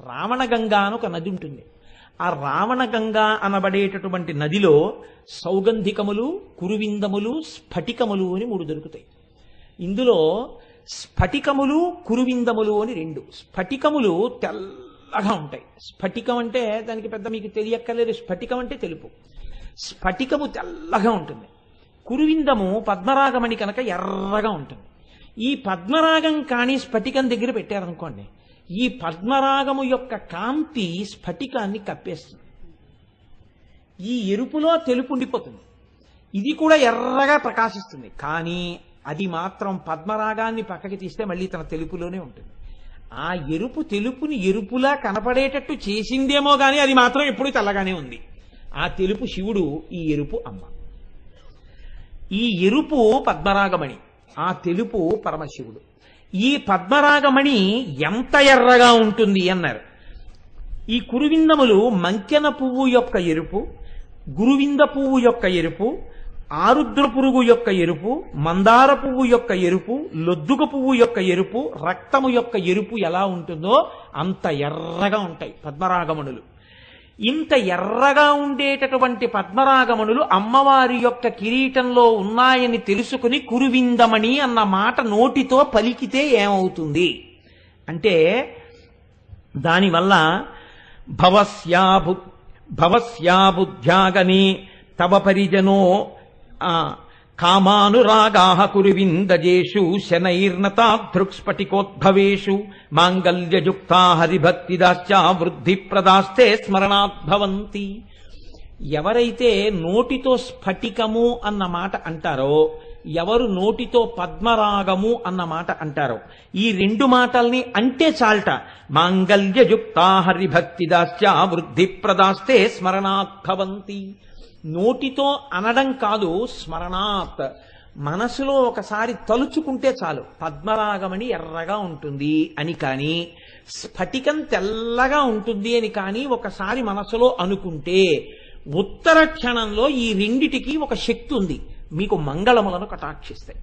రావణగంగా అని ఒక నది ఉంటుంది. ఆ రావణగంగా అనబడేటటువంటి నదిలో సౌగంధికములు, కురువిందములు, స్ఫటికములు అని 3 దొరుకుతాయి. ఇందులో స్ఫటికములు, కురువిందములు అని 2. స్ఫటికములు తెల్లగా ఉంటాయి. స్ఫటికం అంటే దానికి పెద్ద మీకు తెలియక్కర్లేదు. స్ఫటికం అంటే తెలుపు. స్ఫటికము తెల్లగా ఉంటుంది. కురువిందము పద్మరాగమణి కనుక ఎర్రగా ఉంటుంది. ఈ పద్మరాగం కానీ స్ఫటికం దగ్గర పెట్టారనుకోండి, ఈ పద్మరాగము యొక్క కాంతి స్ఫటికాన్ని కప్పేస్తుంది. ఈ ఎరుపులో తెలుపు ఉండిపోతుంది. ఇది కూడా ఎర్రగా ప్రకాశిస్తుంది. కానీ అది మాత్రం పద్మరాగాన్ని పక్కకి తీస్తే మళ్ళీ తన తెలుపులోనే ఉంటుంది. ఆ ఎరుపు తెలుపుని ఎరుపులా కనపడేటట్టు చేసిందేమో కానీ అది మాత్రం ఎప్పుడూ తెల్లగానే ఉంది. ఆ తెలుపు శివుడు, ఈ ఎరుపు అమ్మ. ఈ ఎరుపు పద్మరాగమణి, ఆ తెలుపు పరమశివుడు. ఈ పద్మరాగమణి ఎంత ఎర్రగా ఉంటుంది అన్నారు. ఈ కురువిందములు మంకెన పువ్వు యొక్క ఎరుపు, గురువింద పువ్వు యొక్క ఎరుపు, ఆరుద్ర పురుగు యొక్క ఎరుపు, మందార పువ్వు యొక్క ఎరుపు, లొద్దుక పువ్వు యొక్క ఎరుపు, రక్తము యొక్క ఎరుపు ఎలా ఉంటుందో అంత ఎర్రగా ఉంటాయి పద్మరాగమణులు. ఇంత ఎర్రగా ఉండేటటువంటి పద్మరాగమణులు అమ్మవారి యొక్క కిరీటంలో ఉన్నాయని తెలుసుకుని కురువిందమణి అన్న మాట నోటితో పలికితే ఏమవుతుంది అంటే, దానివల్ల భవస్యాబుద్ధ్యాగని తవ పరిజనో కామానురాగాః కురువిందజేషు శనైర్నతాదృక్స్ఫటికోద్భవేషు మాంగల్యయుక్తా హరిభక్తిదాశ్చ వృద్ధిప్రదాస్తే స్మరణాద్భవంతి. ఎవరైతే నోటితో స్ఫటికము అన్న మాట అంటారో, ఎవరు నోటితో పద్మరాగము అన్న మాట అంటారో, ఈ 2 మాటల్ని అంటే చాల్ట. మాంగల్యయుక్తా హరిభక్తిదాశ్చ వృద్ధిప్రదాస్తే స్మరణాద్భవంతి. నోటితో అనడం కాదు, స్మరణాత్, మనసులో ఒకసారి తలుచుకుంటే చాలు పద్మరాగమణి ఎర్రగా ఉంటుంది అని. కానీ స్ఫటికం తెల్లగా ఉంటుంది అని కానీ ఒకసారి మనసులో అనుకుంటే ఉత్తర క్షణంలో ఈ రెండిటికి ఒక శక్తి ఉంది, మీకు మంగళములను కటాక్షిస్తాయి.